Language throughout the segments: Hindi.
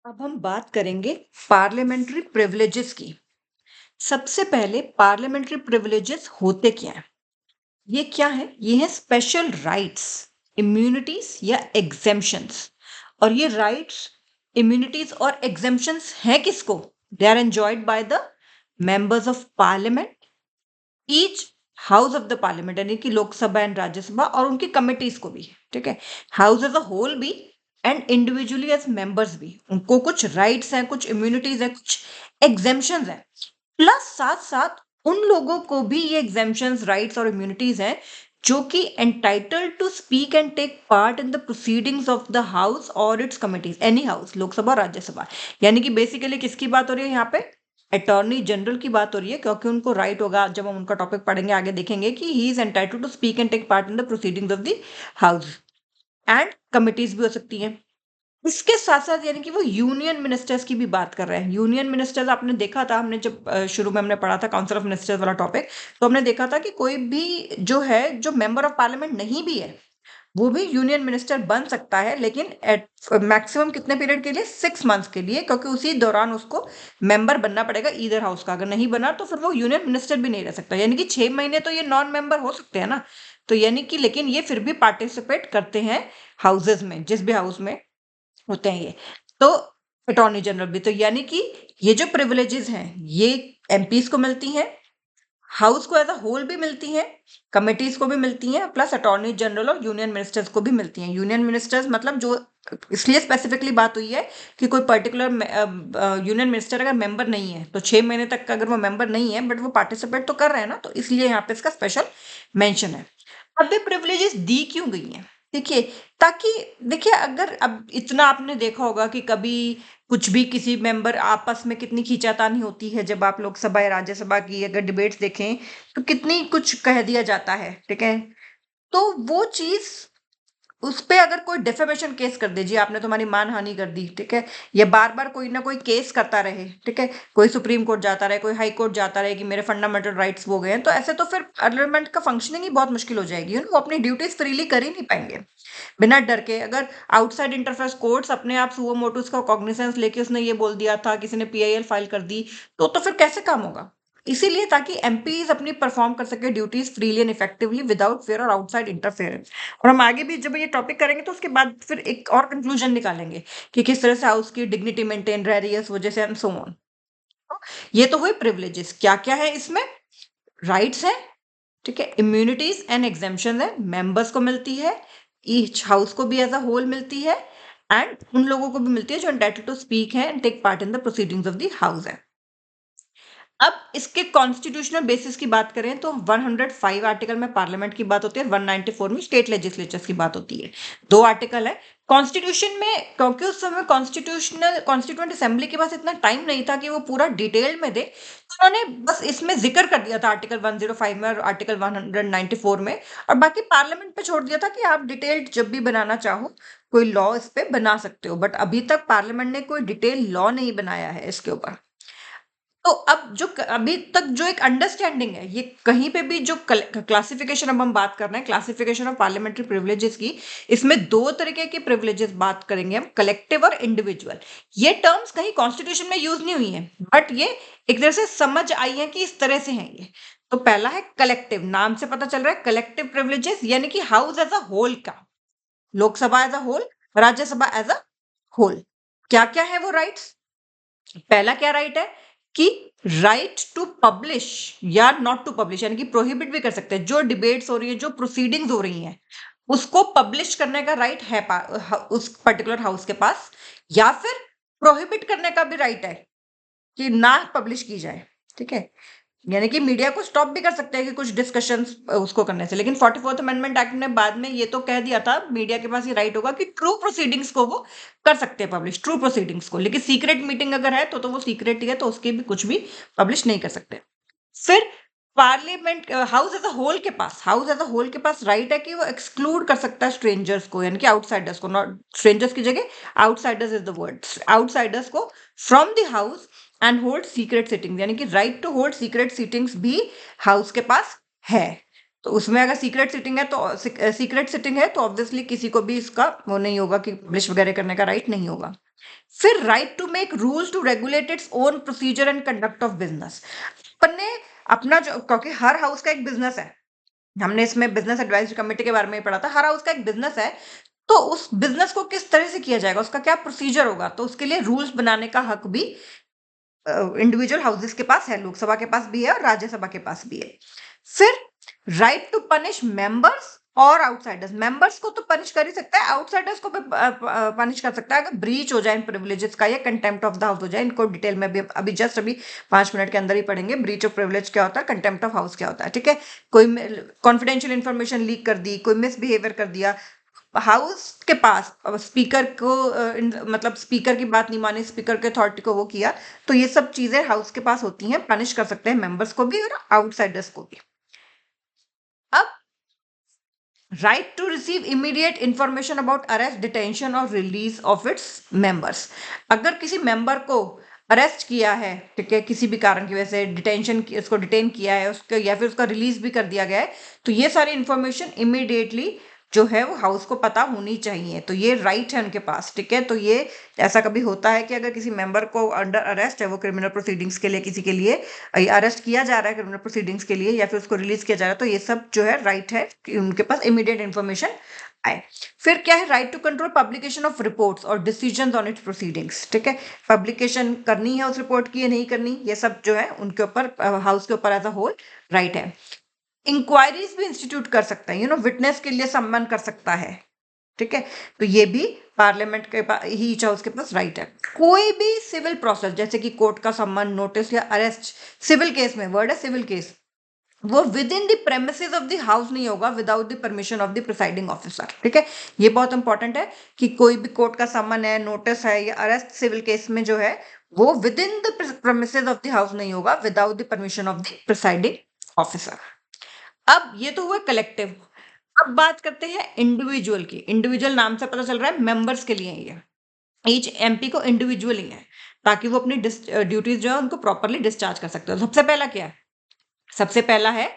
अब हम बात करेंगे पार्लियामेंट्री प्रिविलेजेस की। सबसे पहले पार्लियामेंट्री प्रिविलेजेस होते क्या हैं? ये क्या है? ये है स्पेशल राइट्स, इम्यूनिटीज या एग्जेम्पशंस। और ये राइट्स, इम्यूनिटीज और एग्जेम्पशंस हैं किसको? They are enjoyed by the members of parliament, each house of the parliament, यानी कि लोकसभा एंड राज्यसभा और उनकी कमिटीज को भी। ठीक है, हाउस एज अ होल भी एंड इंडिविजुअली एज मेंबर्स भी, उनको कुछ राइट्स हैं, कुछ इम्यूनिटीज हैं, कुछ एग्जेम्पशंस हैं। प्लस साथ साथ उन लोगों को भी ये एग्जेम्पशंस, राइट्स और इम्यूनिटीज हैं जो कि entitled to speak and take part in the proceedings of the house और its committees, any house, Lok Sabha Rajya Sabha. यानी कि बेसिकली किसकी बात हो रही है यहाँ पे? अटॉर्नी जनरल की बात हो रही है, क्योंकि उनको राइट होगा, जब हम उनका टॉपिक पढ़ेंगे आगे देखेंगे कि he is entitled to speak and take part in the proceedings of the house and committees भी हो सकती हैं। इसके साथ साथ यानी कि वो यूनियन मिनिस्टर्स की भी बात कर रहे हैं। यूनियन मिनिस्टर्स आपने देखा था, हमने जब शुरू में हमने पढ़ा था काउंसिल ऑफ मिनिस्टर्स वाला टॉपिक, तो हमने देखा था कि कोई भी जो है, जो मेंबर ऑफ पार्लियामेंट नहीं भी है, वो भी यूनियन मिनिस्टर बन सकता है, लेकिन एट मैक्सिमम कितने पीरियड के लिए? 6 मंथ्स के लिए, क्योंकि उसी दौरान उसको मेंबर बनना पड़ेगा ईदर हाउस का। अगर नहीं बना तो फिर वो यूनियन मिनिस्टर भी नहीं रह सकता। यानी कि 6 महीने तो ये नॉन मेंबर हो सकते हैं ना। तो यानी कि लेकिन ये फिर भी पार्टिसिपेट करते हैं हाउसेज में, जिस भी हाउस में होते हैं ये। तो अटॉर्नी जनरल भी, तो यानी कि ये जो प्रिविलेजेस हैं ये एमपीज को मिलती हैं, हाउस को एज अ होल भी मिलती हैं, कमिटीज को भी मिलती हैं, प्लस अटॉर्नी जनरल और यूनियन मिनिस्टर्स को भी मिलती हैं। यूनियन मिनिस्टर्स मतलब जो, इसलिए स्पेसिफिकली बात हुई है कि कोई पर्टिकुलर यूनियन मिनिस्टर अगर मेंबर नहीं है तो 6 महीने तक का अगर वो मेंबर नहीं है बट वो पार्टिसिपेट तो कर रहे हैं ना, तो इसलिए यहाँ पे इसका स्पेशल मेंशन है। अब ये प्रिविलेजेस दी क्यों गई हैं? देखिए, ताकि, देखिए अगर अब इतना आपने देखा होगा कि कभी कुछ भी किसी मेंबर आपस में कितनी खींचातानी होती है, जब आप लोकसभा या राज्यसभा की अगर डिबेट्स देखें तो कितनी कुछ कह दिया जाता है। ठीक है, तो वो चीज, उस पे अगर कोई डिफेमेशन केस कर दीजिए, आपने तुम्हारी मानहानि कर दी, ठीक है, या बार बार कोई ना कोई केस करता रहे, ठीक है, कोई सुप्रीम कोर्ट जाता रहे, कोई हाई कोर्ट जाता रहे कि मेरे फंडामेंटल राइट्स वो गए हैं, तो ऐसे तो फिर पार्लियामेंट का फंक्शनिंग ही बहुत मुश्किल हो जाएगी। वो अपनी ड्यूटीज फ्रीली कर ही नहीं पाएंगे बिना डर के। अगर आउटसाइड इंटरफेस कोर्ट्स अपने आप सुओ मोटोस का कॉग्निसेंस लेके उसने ये बोल दिया था, किसी ने पीआईएल फाइल कर दी, तो फिर कैसे काम होगा? इसीलिए ताकि एमपीज अपनी परफॉर्म कर सके duties freely and effectively without fair और आउटसाइड इंटरफेरेंस। और हम आगे भी जब ये टॉपिक करेंगे तो उसके बाद फिर एक और कंक्लूजन निकालेंगे कि किस तरह से हाउस की डिग्निटी मेंटेन रह रही है इस वजह से, एंड सो ऑन। ये तो हुए प्रिविलेजेस। क्या क्या है इसमें? राइट्स है, ठीक है, इम्यूनिटीज एंड एग्जेम्पशन है, मेंबर्स को मिलती है, ईच हाउस को भी एज अ होल मिलती है, एंड उन लोगों को भी मिलती है जो एंटाइटल्ड टू स्पीक है and take part in the proceedings of the house है। अब इसके कॉन्स्टिट्यूशनल बेसिस की बात करें तो 105 आर्टिकल में पार्लियामेंट की बात होती है, 194 में स्टेट लेजिस्लेचर्स की बात होती है। 2 आर्टिकल है कॉन्स्टिट्यूशन में, क्योंकि उस समय कॉन्स्टिट्यूएंट असेंबली के पास इतना टाइम नहीं था कि वो पूरा डिटेल में दे, तो उन्होंने बस इसमें जिक्र कर दिया था आर्टिकल 105 में और आर्टिकल 194 में, और बाकी पार्लियामेंट पे छोड़ दिया था कि आप डिटेल्ड जब भी बनाना चाहो कोई लॉ इस पे बना सकते हो। बट अभी तक पार्लियामेंट ने कोई डिटेल लॉ नहीं बनाया है इसके ऊपर। तो अब जो अभी तक जो एक अंडरस्टैंडिंग है, ये कहीं पे भी जो क्लासिफिकेशन, अब हम बात कर रहे हैं क्लासिफिकेशन ऑफ पार्लियामेंट्री प्रिविलेजेस की, इसमें 2 तरीके के प्रिविलेजेस बात करेंगे हम, कलेक्टिव और इंडिविजुअल। ये टर्म्स कहीं कॉन्स्टिट्यूशन में यूज नहीं हुई है, बट ये एक तरह से समझ आई है कि इस तरह से हैं ये। तो पहला है कलेक्टिव, नाम से पता चल रहा है कलेक्टिव प्रिविलेजेस, यानी कि हाउस एज अ होल का, Lok Sabha as a whole, Rajya Sabha as a whole. क्या क्या है वो राइट्स? पहला क्या राइट है कि राइट टू पब्लिश या नॉट टू पब्लिश, यानी कि प्रोहिबिट भी कर सकते हैं, जो डिबेट्स हो रही है, जो प्रोसीडिंग्स हो रही हैं, उसको पब्लिश करने का राइट है उस पर्टिकुलर हाउस के पास, या फिर प्रोहिबिट करने का भी राइट है कि ना पब्लिश की जाए। ठीक है, यानी कि मीडिया को स्टॉप भी कर सकते हैं कि कुछ डिस्कशंस उसको करने से। लेकिन 44th अमेंडमेंट एक्ट ने बाद में ये तो कह दिया था, मीडिया के पास ये राइट होगा कि ट्रू प्रोसीडिंग्स को वो कर सकते हैं पब्लिश, ट्रू प्रोसीडिंग्स को, लेकिन सीक्रेट मीटिंग अगर है तो वो सीक्रेट ही है, तो उसके भी कुछ भी पब्लिश नहीं कर सकते। फिर parliament house as a whole के पास, हाउस एज अ होल के पास राइट है कि वो एक्सक्लूड कर सकता है स्ट्रेंजर्स को, यानी कि आउटसाइडर्स को, नॉट स्ट्रेंजर्स की जगह outsiders is the word, outsiders को from the house and hold secret sittings, यानी कि right to hold secret sittings भी हाउस के पास है। तो उसमें अगर सीक्रेट सिटिंग है तो ऑब्वियसली किसी को भी इसका वो नहीं होगा कि पब्लिश वगैरह करने का राइट नहीं होगा। फिर right to make rules to regulate its own procedure and conduct of business. अपन ने अपना जो, क्योंकि हर हाउस का एक बिजनेस है, हमने इसमें बिजनेस एडवाइजरी कमेटी के बारे में पढ़ा था, हर हाउस का एक बिजनेस है, तो उस बिजनेस को किस तरह से किया जाएगा, उसका क्या प्रोसीजर होगा, तो उसके लिए रूल्स बनाने का हक भी इंडिविजुअल हाउसेस के पास है, लोकसभा के पास भी है और राज्यसभा के पास भी है। फिर राइट टू पनिश मेंबर्स और आउटसाइडर्स, मेंबर्स को तो पनिश कर ही सकता है, आउटसाइडर्स को भी पनिश कर सकता है अगर ब्रीच हो जाए इन प्रिविलेजेस का या कंटेम्प्ट ऑफ द हाउस हो जाए। इनको डिटेल में भी अभी 5 मिनट के अंदर ही पढ़ेंगे, ब्रीच ऑफ प्रिविलेज क्या होता है, कंटेम्प्ट ऑफ हाउस क्या होता है, ठीक है। कोई कॉन्फिडेंशियल इंफॉर्मेशन लीक कर दी, कोई मिसबिहेवियर कर दिया, हाउस के पास स्पीकर को मतलब स्पीकर की बात नहीं मानी, स्पीकर के अथॉरिटी को वो किया, तो ये सब चीजें हाउस के पास होती हैं, पनिश कर सकते हैं मेंबर्स को भी और आउटसाइडर्स को भी। अब right to receive immediate information about arrest, detention और रिलीज ऑफ इट्स मेंबर्स। अगर किसी मेंबर को अरेस्ट किया है, ठीक है, किसी भी कारण की वजह से उसको डिटेन किया है उसको, या फिर उसका रिलीज भी कर दिया गया है, तो ये सारी इंफॉर्मेशन इमीडिएटली जो है वो हाउस को पता होनी चाहिए, तो ये राइट है उनके पास, ठीक है। तो ये ऐसा कभी होता है कि अगर किसी मेंबर को अंडर अरेस्ट है, वो क्रिमिनल प्रोसीडिंग्स के लिए किसी के लिए अरेस्ट किया जा रहा है क्रिमिनल प्रोसीडिंग्स के लिए, या फिर उसको रिलीज किया जा रहा है, तो ये सब जो है राइट है कि उनके पास इमीडिएट इन्फॉर्मेशन आए। फिर क्या है, right to control publication of reports और डिसीजंस ऑन इट्स प्रोसीडिंग्स, ठीक है। पब्लिकेशन करनी है उस रिपोर्ट की या नहीं करनी, ये सब जो है उनके ऊपर, हाउस के ऊपर एज अ होल राइट है। इंक्वायरीज भी इंस्टीट्यूट कर सकता है, विटनेस के लिए सम्मान कर सकता है, ठीक है। तो ये भी पार्लियामेंट के पास, ईच हाउस के पास राइट है। कोई भी सिविल प्रोसेस जैसे कि कोर्ट का सम्मन, नोटिस या अरेस्ट, सिविल केस में, वर्ड है सिविल केस, वो with in the premises of the house नहीं होगा without the permission of the presiding officer, ठीक है। ये बहुत इंपॉर्टेंट है कि कोई भी कोर्ट का सम्मन है, नोटिस है या अरेस्ट सिविल केस में जो है वो with in the premises of the house नहीं होगा without the permission of the presiding officer. अब ये तो हुआ कलेक्टिव। अब बात करते हैं इंडिविजुअल की। इंडिविजुअल नाम से पता चल रहा है मेंबर्स के लिए ये, ईच एमपी को इंडिविजुअली है, ताकि वो अपनी ड्यूटीज जो है उनको प्रॉपरली डिस्चार्ज कर सकते हो। सबसे पहला क्या है, सबसे पहला है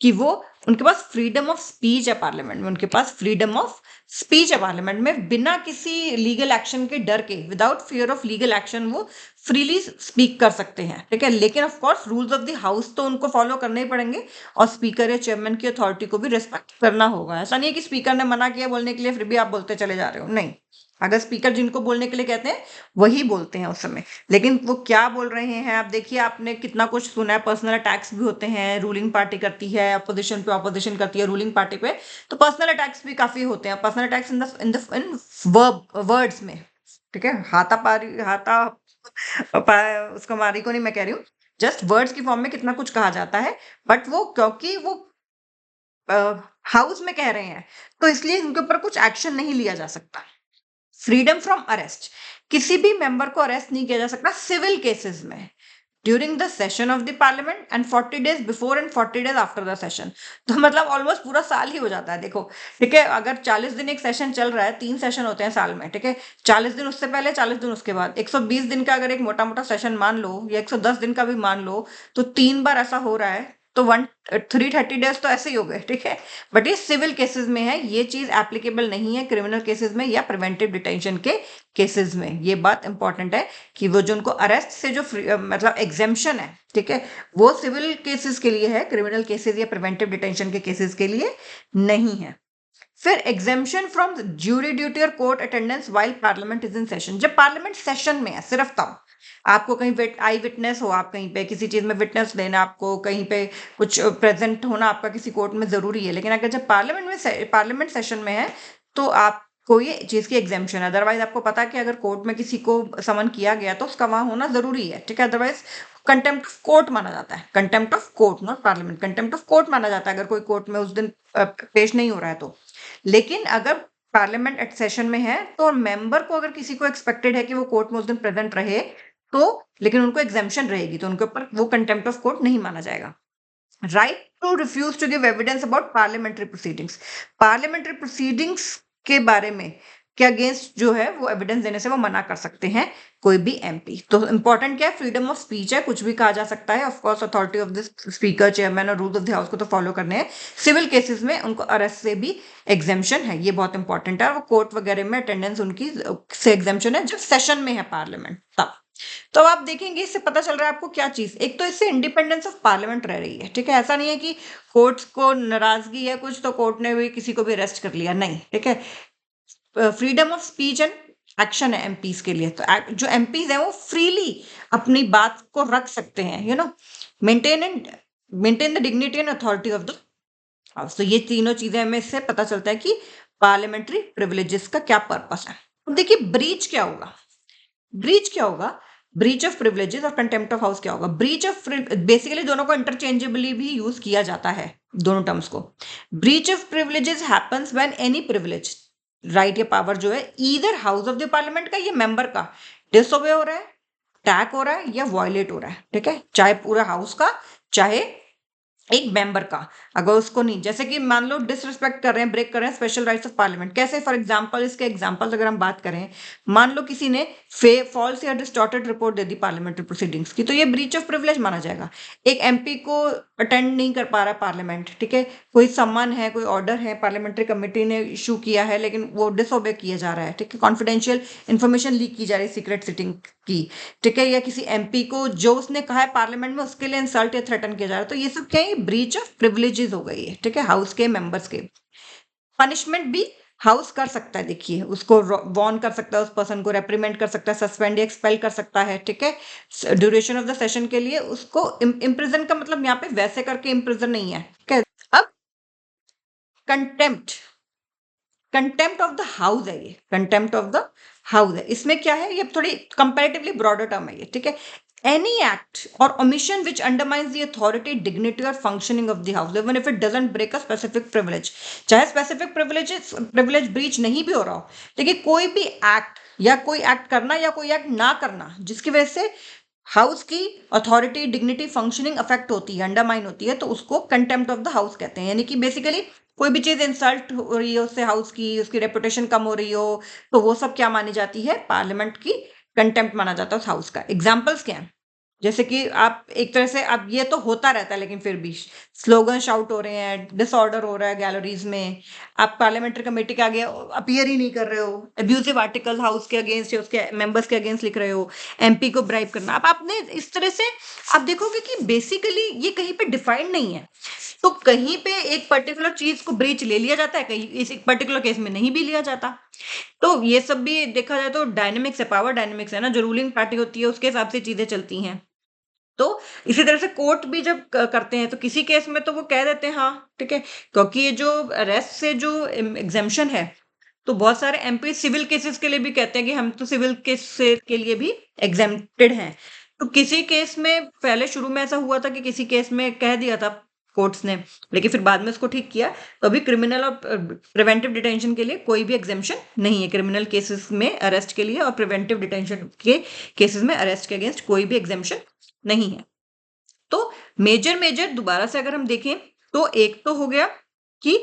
कि वो, उनके पास फ्रीडम ऑफ स्पीच है पार्लियामेंट में, उनके पास फ्रीडम ऑफ स्पीच है पार्लियामेंट में, बिना किसी लीगल एक्शन के डर के, without fear of legal action वो फ्रीली स्पीक कर सकते हैं, ठीक है। लेकिन of course rules of the house तो उनको फॉलो करने ही पड़ेंगे, और स्पीकर या चेयरमैन की अथॉरिटी को भी रिस्पेक्ट करना होगा। ऐसा नहीं है कि स्पीकर ने मना किया बोलने के लिए फिर भी आप बोलते चले जा रहे हो, नहीं। अगर स्पीकर जिनको बोलने के लिए कहते हैं वही बोलते हैं उस समय, लेकिन वो क्या बोल रहे हैं आप देखिए, आपने कितना कुछ सुना है, पर्सनल अटैक्स भी होते हैं, रूलिंग पार्टी करती है अपोजिशन पे, अपोजिशन करती है रूलिंग पार्टी पे, तो पर्सनल अटैक्स भी काफी होते हैं, पर्सनल अटैक्स इन वर्ड्स में, ठीक है। उसको मारी को नहीं मैं कह रही हूँ, जस्ट वर्ड्स की फॉर्म में कितना कुछ कहा जाता है, बट वो क्योंकि वो हाउस में कह रहे हैं तो इसलिए उनके ऊपर कुछ एक्शन नहीं लिया जा सकता। फ्रीडम फ्रॉम अरेस्ट, किसी भी मेंबर को अरेस्ट नहीं किया जा सकता सिविल केसेस में, during the session of the parliament and 40 days before and 40 days after the session. तो मतलब ऑलमोस्ट पूरा साल ही हो जाता है, देखो, ठीक है। अगर 40 दिन एक सेशन चल रहा है, 3 सेशन होते हैं साल में, ठीक है, 40 दिन उससे पहले, 40 दिन उसके बाद, 120 दिन का अगर एक मोटा मोटा सेशन मान लो, या 110 दिन का भी मान लो, तो 3 बार ऐसा हो रहा है, तो 330 डेज तो ऐसे ही हो गए, ठीक है। बट ये सिविल केसेस में है, ये चीज एप्लीकेबल नहीं है क्रिमिनल केसेस में या प्रिवेंटिव डिटेंशन के केसेस में। ये बात इंपॉर्टेंट है कि वो जो उनको अरेस्ट से जो मतलब एग्जेम्पशन है, ठीक है, वो सिविल केसेस के लिए है, क्रिमिनल केसेस या प्रिवेंटिव डिटेंशन के केसेस के लिए नहीं है। फिर एग्जेम्पशन फ्रॉम ज्यूरी ड्यूटी और court attendance while parliament is in session, जब पार्लियामेंट सेशन में है सिर्फ तब आपको कहीं आई विटनेस हो, आप कहीं पे किसी चीज में विटनेस देना, आपको कहीं पे कुछ प्रेजेंट होना आपका किसी कोर्ट में जरूरी है, लेकिन अगर जब पार्लियामेंट सेशन में है तो आपको ये चीज की एग्जेम्पशन है। अदरवाइज आपको पता है कि अगर कोर्ट में किसी को समन किया गया तो उसका वहां होना जरूरी है, ठीक है। अदरवाइज कंटेम्प्ट ऑफ कोर्ट माना जाता है, contempt of court not parliament, contempt of court माना जाता है अगर कोई कोर्ट में उस दिन पेश नहीं हो रहा है तो। लेकिन अगर पार्लियामेंट सेशन में है तो मेंबर को, अगर किसी को एक्सपेक्टेड है कि वो कोर्ट में उस दिन प्रेजेंट रहे, तो लेकिन उनको एग्जेम्पशन रहेगी, तो उनके ऊपर वो कंटेम्प्ट ऑफ कोर्ट नहीं माना जाएगा। Right to refuse to give evidence about parliamentary proceedings, parliamentary proceedings के बारे में के अगेंस्ट जो है वो एविडेंस देने से वो मना कर सकते हैं कोई भी एमपी। तो इंपॉर्टेंट क्या है, फ्रीडम ऑफ स्पीच है, कुछ भी कहा जा सकता है। Of course authority of the speaker, chairman और रूल्स ऑफ द हाउस को तो फॉलो करने हैं। सिविल केसेस में उनको अरेस्ट से भी एग्जेम्पशन है, ये बहुत इंपॉर्टेंट है। और वो कोर्ट वगैरह में अटेंडेंस उनकी से एग्जेम्पशन है जब सेशन में है पार्लियामेंट तब। तो आप देखेंगे इससे पता चल रहा है आपको क्या चीज, एक तो इससे इंडिपेंडेंस ऑफ पार्लियामेंट रह रही है, ठीक है। ऐसा नहीं है कि कोर्ट्स को नाराजगी है कुछ तो कोर्ट ने भी किसी को भी अरेस्ट कर लिया, नहीं, ठीक है। Freedom of speech and action है एमपीज के लिए। तो जो एमपीज है वो फ्रीली अपनी बात को रख सकते हैं, maintain the dignity and authority of the house. तो ये तीनों चीजें हमें इससे पता चलता है कि पार्लियामेंट्री प्रिविलेजेस का क्या पर्पस है। अब देखिए ब्रीच क्या होगा, ब्रीच क्या होगा, ब्रीच ऑफ प्रिविलेजेस और कंटेम्प्ट ऑफ हाउस क्या होगा। ब्रीच ऑफ, बेसिकली दोनों को इंटरचेंजेबली भी यूज किया जाता है, दोनों टर्म्स को। Breach of privileges happens when any privilege right या पावर जो है either house of the parliament का या मेंबर का डिसओबे हो रहा है, अटैक हो रहा है या वायलेट हो रहा है, ठीक है। चाहे पूरा हाउस का, चाहे एक मेंबर का। अगर उसको नहीं, जैसे कि मान लो डिसरिस्पेक्ट कर रहे हैं, ब्रेक कर रहे हैं स्पेशल राइट्स ऑफ पार्लियामेंट, कैसे, फॉर एग्जांपल इसके एग्जांपल्स अगर हम बात करें, मान लो किसी ने फॉल्स या डिस्टॉर्टेड रिपोर्ट दे दी पार्लियामेंट्री प्रोसीडिंग्स की, तो ये ब्रीच ऑफ प्रिविलेज माना जाएगा। एक एमपी को अटेंड नहीं कर पा रहा पार्लियामेंट, ठीक है, कोई सम्मन है, कोई ऑर्डर है, पार्लियामेंट्री कमेटी ने इशू किया है, लेकिन वो डिसओबे किया जा रहा है, ठीक है, कॉन्फिडेंशियल इंफॉर्मेशन लीक की जा रही है सीक्रेट सिटिंग की, ठीक है, या किसी एमपी को जो उसने कहा है पार्लियामेंट में उसके लिए इंसल्ट या थ्रेटन किया जा रहा है, तो ये सब क्या है, ब्रीच ऑफ प्रिविलेजेस हो गई है, ठीक है, हाउस के मेंबर्स के। पनिशमेंट भी हाउस कर सकता है, देखिए उसको वॉर्न कर सकता है, उस पर्सन को रेप्रीमेंट कर सकता है, सस्पेंड या एक्सपेल कर सकता है, ठीक है, ड्यूरेशन ऑफ द सेशन के लिए। उसको इम्प्रिजन का मतलब यहाँ पे वैसे करके इम्प्रिजन नहीं है, ठीक है। अब contempt, contempt of the house है, ये कंटेम्प्ट ऑफ द हाउस है। इसमें क्या है, ये थोड़ी कंपैरेटिवली ब्रॉडर टर्म है ये, ठीक है। एनी एक्ट और omission which undermines the authority, dignity or functioning of the house even if it doesn't break a specific privilege। चाहे स्पेसिफिक प्रिविलेज ब्रीच नहीं भी हो रहा हो, लेकिन कोई भी एक्ट या कोई एक्ट करना या कोई एक्ट ना करना जिसकी वजह से हाउस की अथॉरिटी, डिग्निटी, फंक्शनिंग अफेक्ट होती है, अंडरमाइन होती है, तो उसको कंटेम्प्ट ऑफ द हाउस कहते हैं। यानी कि बेसिकली कोई भी चीज इंसल्ट हो रही है उससे हाउस की, उसकी रेपुटेशन कम हो रही हो, तो वो सब क्या मानी जाती है, पार्लियामेंट की कंटेम्प्ट माना जाता है उस हाउस का। एग्जाम्पल्स क्या है, जैसे कि आप एक तरह से, अब ये तो होता रहता है लेकिन फिर भी स्लोगन शाउट हो रहे हैं, डिसऑर्डर हो रहा है गैलरीज में, आप पार्लियामेंट्री कमेटी के आगे अपीयर ही नहीं कर रहे हो, अब्यूजिव आर्टिकल हाउस के अगेंस्ट या उसके मेंबर्स के अगेंस्ट लिख रहे हो, एमपी को ब्राइब करना, अब आपने इस तरह से आप देखोगे कि बेसिकली ये कहीं पे डिफाइंड नहीं है। तो कहीं पे एक पर्टिकुलर चीज को ब्रीच ले लिया जाता है, कहीं इस एक पर्टिकुलर केस में नहीं भी लिया जाता। तो ये सब भी देखा जाए तो डायनेमिक्स है, पावर डायनेमिक्स है ना, जो रूलिंग पार्टी होती है उसके हिसाब से चीजें चलती हैं। तो इसी तरह से कोर्ट भी जब करते हैं तो किसी केस में तो वो कह देते हैं हाँ ठीक है, क्योंकि ये जो अरेस्ट से जो एग्जेम्पशन है, तो बहुत सारे एमपी सिविल केसेस के लिए भी कहते हैं कि हम तो सिविल केस के लिए भी एग्जेम्प्टेड हैं। तो किसी केस में पहले शुरू में ऐसा हुआ था कि किसी केस में कह दिया था कोर्ट्स ने, लेकिन फिर बाद में उसको ठीक किया। तो अभी क्रिमिनल और प्रिवेंटिव डिटेंशन के लिए कोई भी एग्जेम्पशन नहीं है, क्रिमिनल केसेस में अरेस्ट के लिए और प्रिवेंटिव डिटेंशन के केसेस में अरेस्ट के अगेंस्ट कोई भी एग्जेम्पशन नहीं है। तो मेजर दोबारा से अगर हम देखें तो एक तो हो गया कि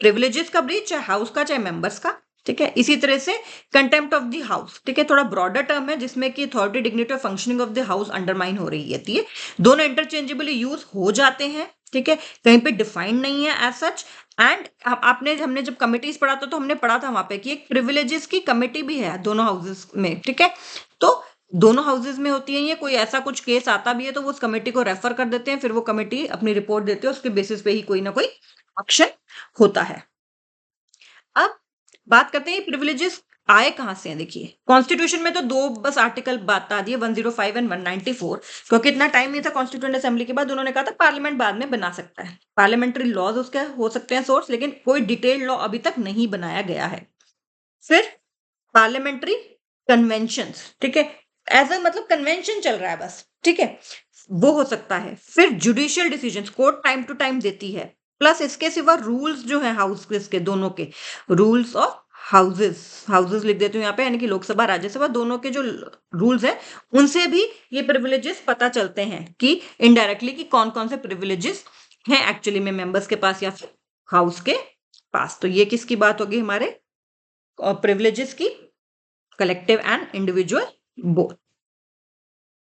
प्रिविलेजेस का ब्रीच, चाहे हाउस का चाहे मेंबर्स का, ठीक है। इसी तरह से कंटेम्प्ट ऑफ द हाउस, ठीक है, थोड़ा ब्रॉडर टर्म है जिसमें कि अथॉरिटी, डिग्निटी और functioning of the house undermine हो रही है। दोनों इंटरचेंजेबली यूज हो जाते हैं, ठीक है, कहीं पे डिफाइंड नहीं है एज सच। एंड हमने जब कमिटीज पढ़ा था तो हमने पढ़ा था वहां पे कि एक प्रिविलेजेस की कमिटी भी है दोनों हाउसेस में, ठीक है। तो दोनों हाउसेस में होती है ये, कोई ऐसा कुछ केस आता भी है तो वो उस कमेटी को रेफर कर देते हैं, फिर वो कमेटी अपनी रिपोर्ट देती है, उसके बेसिस पे ही कोई ना कोई एक्शन होता है। अब बात करते हैं प्रिविलेजेस आए कहां से हैं। देखिए कॉन्स्टिट्यूशन में तो दो बस आर्टिकल बता दिए, 105 एंड 194, क्योंकि इतना टाइम नहीं था कॉन्स्टिट्यूएंट असेंबली के बाद, उन्होंने कहा था पार्लियामेंट बाद में बना सकता है, पार्लियामेंट्री लॉज उसके हो सकते हैं सोर्स, लेकिन कोई डिटेल्ड लॉ अभी तक नहीं बनाया गया है। फिर पार्लियामेंट्री कन्वेंशन, ठीक है, एज अ मतलब कन्वेंशन चल रहा है बस, ठीक है, वो हो सकता है। फिर judicial decisions court time to time देती है, प्लस इसके सिवा रूल्स जो है हाउस के दोनों के रूल्स ऑफ हाउसेस लिख देती हूँ यहाँ पे, यानी कि लोकसभा राज्यसभा दोनों के जो रूल्स हैं उनसे भी ये प्रिविलेजेस पता चलते हैं कि इनडायरेक्टली कि कौन कौन से प्रिविलेजेस हैं एक्चुअली में मेंबर्स के पास या फिर हाउस के पास। तो ये किसकी बात होगी, हमारे प्रिविलेजेस की, कलेक्टिव एंड इंडिविजुअल बोथ।